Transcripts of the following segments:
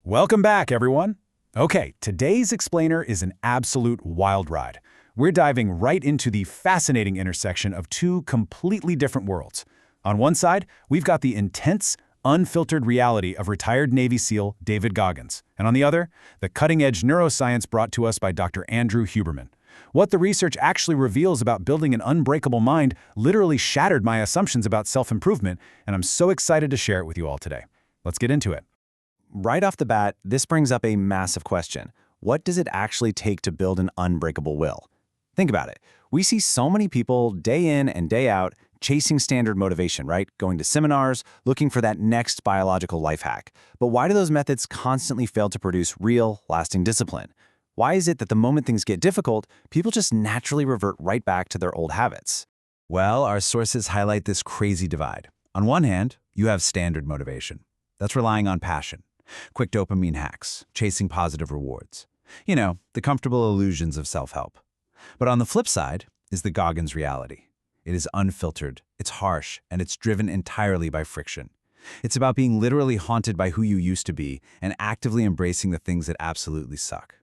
Welcome back, everyone. Okay, today's explainer is an absolute wild ride. We're diving right into the fascinating intersection of two completely different worlds. On one side, we've got the intense, unfiltered reality of retired Navy SEAL David Goggins, and on the other, the cutting-edge neuroscience brought to us by Dr. Andrew Huberman. What the research actually reveals about building an unbreakable mind literally shattered my assumptions about self-improvement, and I'm so excited to share it with you all today. Let's get into it. Right off the bat, this brings up a massive question. What does it actually take to build an unbreakable will? Think about it. We see so many people day in and day out chasing standard motivation, right? Going to seminars, looking for that next biological life hack. But why do those methods constantly fail to produce real, lasting discipline? Why is it that the moment things get difficult, people just naturally revert right back to their old habits? Well, our sources highlight this crazy divide. On one hand, you have standard motivation. That's relying on passion, quick dopamine hacks, chasing positive rewards. You know, the comfortable illusions of self-help. But on the flip side is the Goggins reality. It is unfiltered, it's harsh, and it's driven entirely by friction. It's about being literally haunted by who you used to be and actively embracing the things that absolutely suck.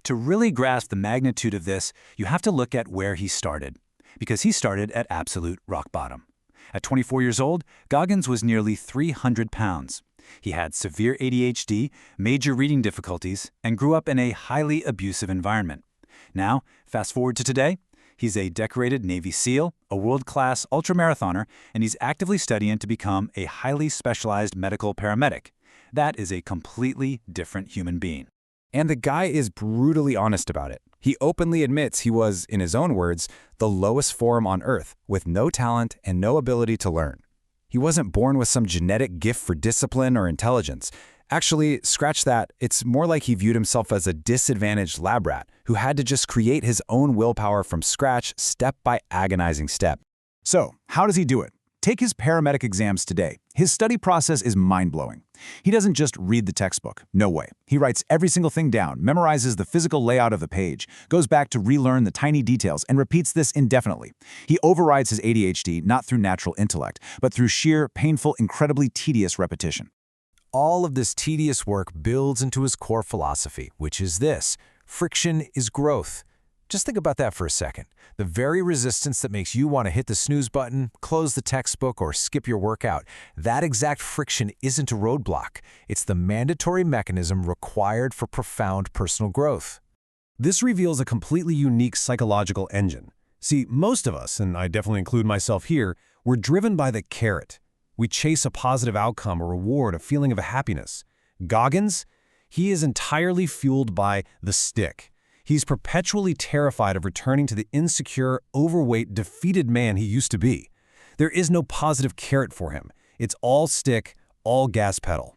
To really grasp the magnitude of this, you have to look at where he started, because he started at absolute rock bottom. At 24 years old, Goggins was nearly 300 pounds. He had severe ADHD, major reading difficulties, and grew up in a highly abusive environment. Now, fast forward to today, he's a decorated Navy SEAL, a world-class ultramarathoner, and he's actively studying to become a highly specialized medical paramedic. That is a completely different human being. And the guy is brutally honest about it. He openly admits he was, in his own words, the lowest form on Earth, with no talent and no ability to learn. He wasn't born with some genetic gift for discipline or intelligence. Actually, scratch that, it's more like he viewed himself as a disadvantaged lab rat who had to just create his own willpower from scratch, step by agonizing step. So, how does he do it? Take his paramedic exams today. His study process is mind-blowing. He doesn't just read the textbook. No way. He writes every single thing down, memorizes the physical layout of the page, goes back to relearn the tiny details, and repeats this indefinitely. He overrides his ADHD not through natural intellect, but through sheer, painful, incredibly tedious repetition. All of this tedious work builds into his core philosophy, which is this: friction is growth. Just think about that for a second. The very resistance that makes you want to hit the snooze button, close the textbook, or skip your workout, that exact friction isn't a roadblock. It's the mandatory mechanism required for profound personal growth. This reveals a completely unique psychological engine. See, most of us, and I definitely include myself here, we're driven by the carrot. We chase a positive outcome, a reward, a feeling of happiness. Goggins, he is entirely fueled by the stick. He's perpetually terrified of returning to the insecure, overweight, defeated man he used to be. There is no positive carrot for him. It's all stick, all gas pedal.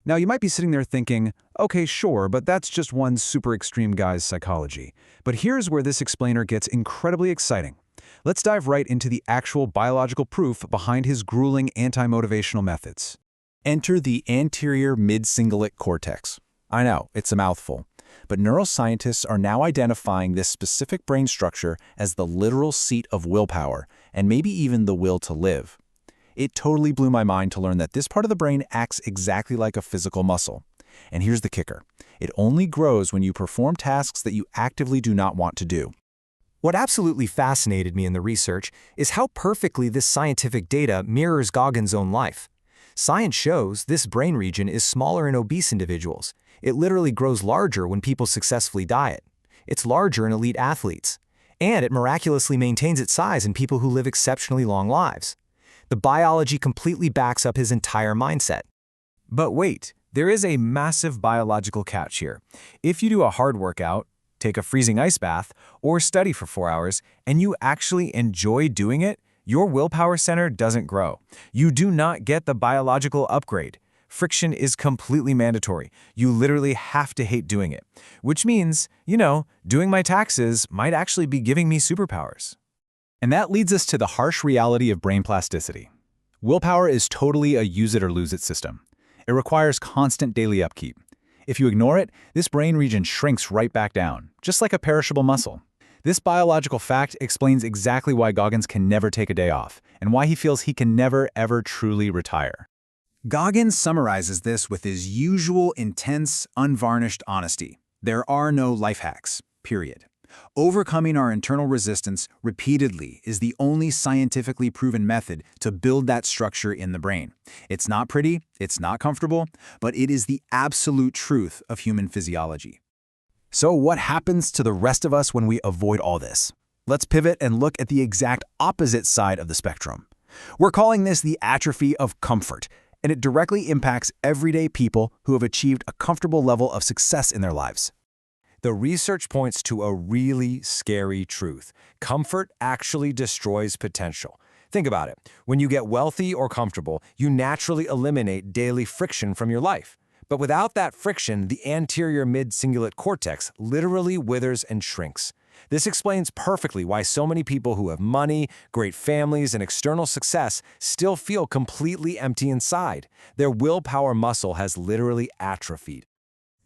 Now, you might be sitting there thinking, okay, sure, but that's just one super extreme guy's psychology. But here's where this explainer gets incredibly exciting. Let's dive right into the actual biological proof behind his grueling anti-motivational methods. Enter the anterior mid-cingulate cortex. I know, it's a mouthful. But neuroscientists are now identifying this specific brain structure as the literal seat of willpower, and maybe even the will to live. It totally blew my mind to learn that this part of the brain acts exactly like a physical muscle. And here's the kicker. It only grows when you perform tasks that you actively do not want to do. What absolutely fascinated me in the research is how perfectly this scientific data mirrors Goggins' own life. Science shows this brain region is smaller in obese individuals. It literally grows larger when people successfully diet. It's larger in elite athletes. And it miraculously maintains its size in people who live exceptionally long lives. The biology completely backs up his entire mindset. But wait, there is a massive biological catch here. If you do a hard workout, take a freezing ice bath, or study for 4 hours, and you actually enjoy doing it, your willpower center doesn't grow. You do not get the biological upgrade. Friction is completely mandatory. You literally have to hate doing it. Which means, doing my taxes might actually be giving me superpowers. And that leads us to the harsh reality of brain plasticity. Willpower is totally a use-it-or-lose-it system. It requires constant daily upkeep. If you ignore it, this brain region shrinks right back down, just like a perishable muscle. This biological fact explains exactly why Goggins can never take a day off, and why he feels he can never, ever truly retire. Goggins summarizes this with his usual intense, unvarnished honesty. There are no life hacks, period. Overcoming our internal resistance repeatedly is the only scientifically proven method to build that structure in the brain. It's not pretty, it's not comfortable, but it is the absolute truth of human physiology. So what happens to the rest of us when we avoid all this? Let's pivot and look at the exact opposite side of the spectrum. We're calling this the atrophy of comfort, and it directly impacts everyday people who have achieved a comfortable level of success in their lives. The research points to a really scary truth. Comfort actually destroys potential. Think about it. When you get wealthy or comfortable, you naturally eliminate daily friction from your life. But without that friction, the anterior mid-cingulate cortex literally withers and shrinks. This explains perfectly why so many people who have money, great families, and external success still feel completely empty inside. Their willpower muscle has literally atrophied.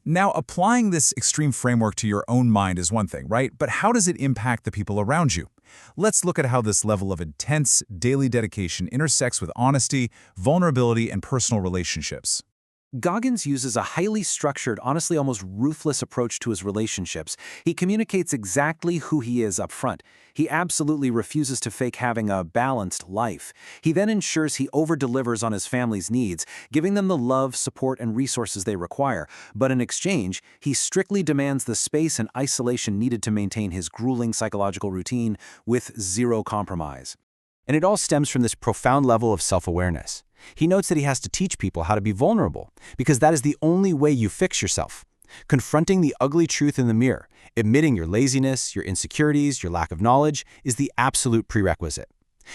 Now, applying this extreme framework to your own mind is one thing, right? But how does it impact the people around you? Let's look at how this level of intense, daily dedication intersects with honesty, vulnerability, and personal relationships. Goggins uses a highly structured, honestly almost ruthless approach to his relationships. He communicates exactly who he is up front. He absolutely refuses to fake having a balanced life. He then ensures he over-delivers on his family's needs, giving them the love, support, and resources they require. But in exchange, he strictly demands the space and isolation needed to maintain his grueling psychological routine with zero compromise. And it all stems from this profound level of self-awareness. He notes that he has to teach people how to be vulnerable, because that is the only way you fix yourself. Confronting the ugly truth in the mirror, admitting your laziness, your insecurities, your lack of knowledge, is the absolute prerequisite.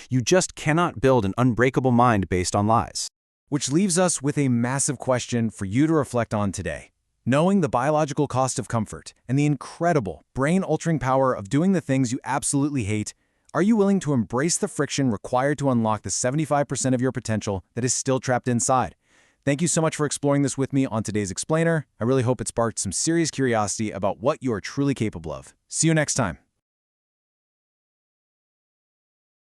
You just cannot build an unbreakable mind based on lies. Which leaves us with a massive question for you to reflect on today. Knowing the biological cost of comfort and the incredible, brain-altering power of doing the things you absolutely hate, are you willing to embrace the friction required to unlock the 75% of your potential that is still trapped inside? Thank you so much for exploring this with me on today's Explainer. I really hope it sparked some serious curiosity about what you are truly capable of. See you next time.